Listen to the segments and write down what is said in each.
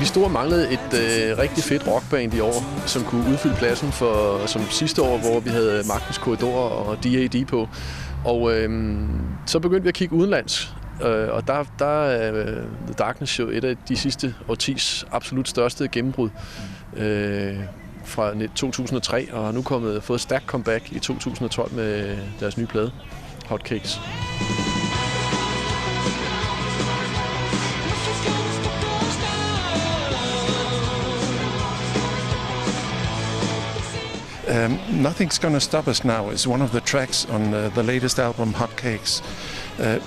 vi stod og manglede et rigtig fedt rockband i år, som kunne udfylde pladsen som sidste år, hvor vi havde Magtens Korridor og D.A.D. på. Og så begyndte vi at kigge udenlands. Og der er The Darkness jo et af de sidste årtis absolut største gennembrud fra 2003, og har nu fået et stærkt comeback i 2012 med deres nye plade, Hawkins. Nothing's Gonna Stop Us Now is one of the tracks on the latest album, Hotcakes.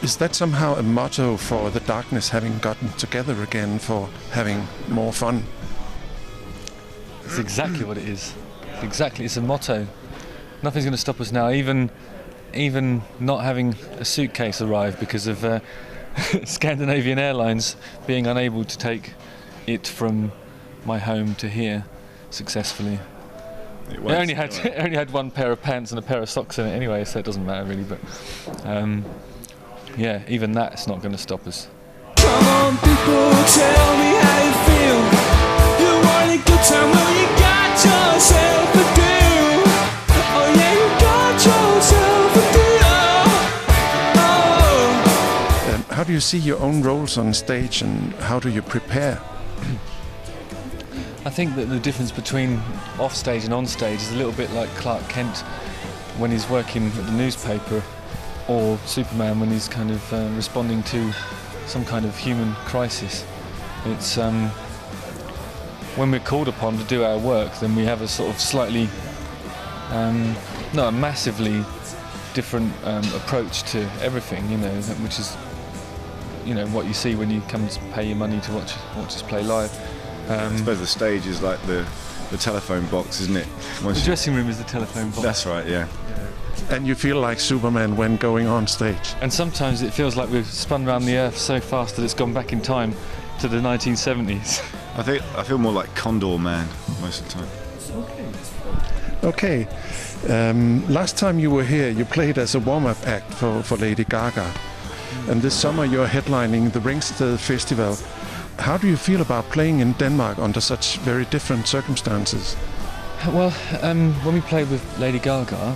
Is that somehow a motto for The Darkness having gotten together again, for having more fun? It's exactly what it is. It's a motto. Nothing's going to stop us now. Even not having a suitcase arrive because of Scandinavian Airlines being unable to take it from my home to here successfully. It only had one pair of pants and a pair of socks in it anyway, so it doesn't matter really. But yeah, even that's not going to stop us. Come on, people, tell me how you feel. You want a good time, well, you got yourself a deal. Oh yeah, you got yourself a deal. Oh. How do you see your own roles on stage, and how do you prepare? I think that the difference between off stage and on stage is a little bit like Clark Kent when he's working at the newspaper, or Superman when he's kind of responding to some kind of human crisis. It's when we're called upon to do our work, then we have a sort of slightly, not a massively different approach to everything, you know, which is, you know, what you see when you come to pay your money to watch us play live. I suppose the stage is like the telephone box, isn't it? The dressing room is the telephone box. That's right, yeah. And you feel like Superman when going on stage. And sometimes it feels like we've spun around the earth so fast that it's gone back in time to the 1970s. I feel more like Condor Man most of the time. Okay. Last time you were here, you played as a warm-up act for Lady Gaga. And this summer you're headlining the Ringsted Festival. How do you feel about playing in Denmark under such very different circumstances? Well, when we played with Lady Gaga,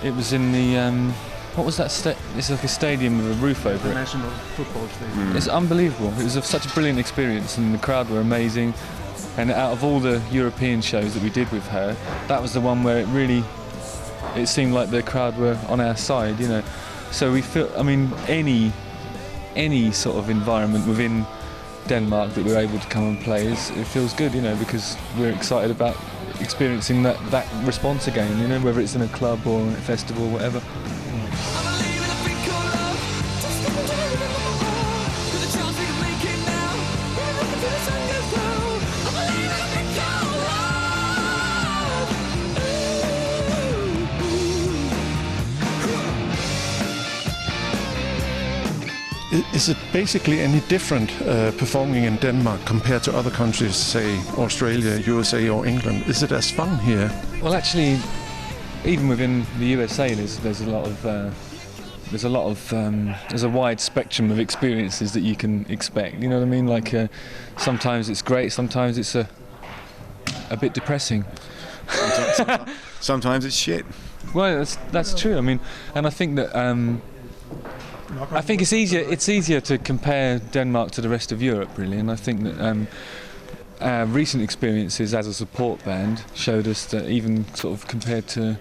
it was in the what was that? It's like a stadium with a roof over it. National Football Stadium. It's unbelievable. It was such a brilliant experience, and the crowd were amazing. And out of all the European shows that we did with her, that was the one where it seemed like the crowd were on our side, you know. So we feel, I mean, any sort of environment within Denmark that we're able to come and play, it feels good, you know, because we're excited about experiencing that response again, you know, whether it's in a club or a festival, whatever. Is it basically any different performing in Denmark compared to other countries, say Australia, USA or England? Is it as fun here? Well, actually, even within the USA, there's a wide spectrum of experiences that you can expect. You know what I mean? Like sometimes it's great, sometimes it's a bit depressing. Sometimes it's shit. Well, that's true. I mean, and I think that. I think it's easier to compare Denmark to the rest of Europe, really, and I think that our recent experiences as a support band showed us that even sort of compared to,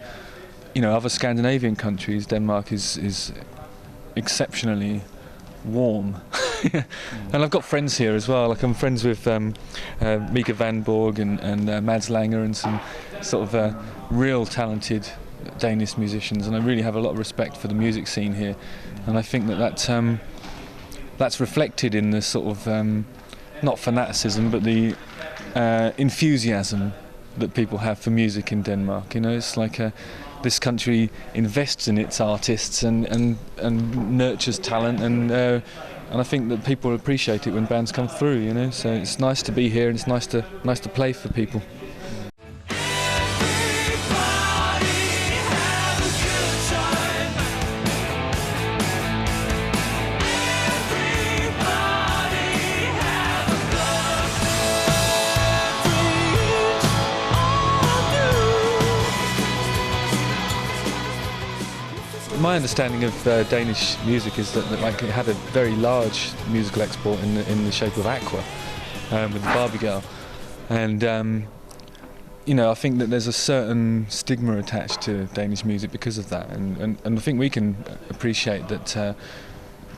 you know, other Scandinavian countries, Denmark is exceptionally warm. And I've got friends here as well. Like I'm friends with Mika Van Borg and Mads Langer and some sort of real talented Danish musicians, and I really have a lot of respect for the music scene here, and I think that's reflected in the sort of not fanaticism but the enthusiasm that people have for music in Denmark. You know, it's like this country invests in its artists and nurtures talent, and I think that people appreciate it when bands come through. You know, so it's nice to be here, and it's nice to play for people. my understanding of Danish music is that like it had a very large musical export in the shape of Aqua with the Barbie Girl, and you know, I think that there's a certain stigma attached to Danish music because of that, and I think we can appreciate that.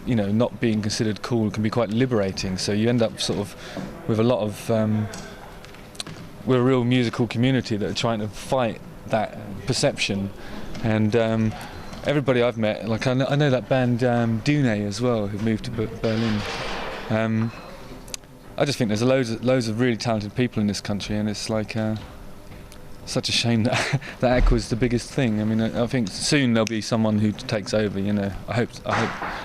You know, not being considered cool can be quite liberating. So you end up sort of with a lot of we're a real musical community that are trying to fight that perception, and everybody I've met, like I know that band Dune as well, who moved to Berlin. I just think there's loads of really talented people in this country, and it's like such a shame that Aqua's the biggest thing. I mean, I think soon there'll be someone who takes over. You know, I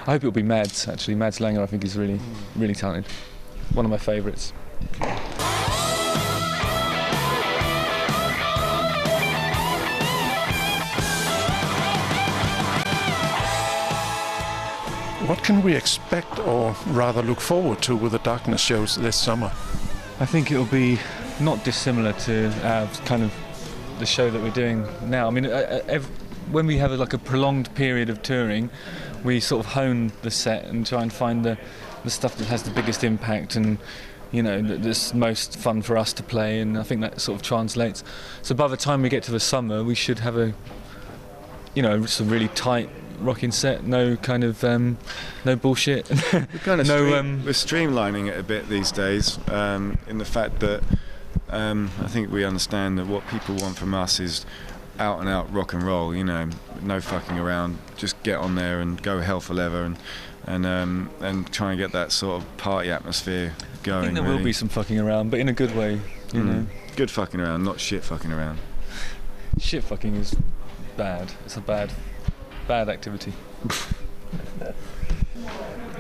hope it'll be Mads. Actually, Mads Langer, I think is really talented. One of my favourites. What can we expect, or rather look forward to, with the Darkness shows this summer? I think it'll be not dissimilar to kind of the show that we're doing now. I mean, when we have like a prolonged period of touring, we sort of hone the set and try and find the stuff that has the biggest impact and, you know, that's most fun for us to play, and I think that sort of translates. So by the time we get to the summer, we should have a, you know, some really tight rocking set, no kind of no bullshit. We're kind of we're streamlining it a bit these days, in the fact that I think we understand that what people want from us is out and out rock and roll, you know, no fucking around, just get on there and go hell for leather and try and get that sort of party atmosphere going. I think there will be some fucking around, but in a good way, you know. Good fucking around, not shit fucking around. Shit fucking is bad. It's a bad activity.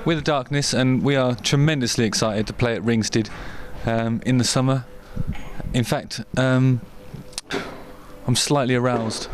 We're the Darkness, and we are tremendously excited to play at Ringsted in the summer. In fact, I'm slightly aroused.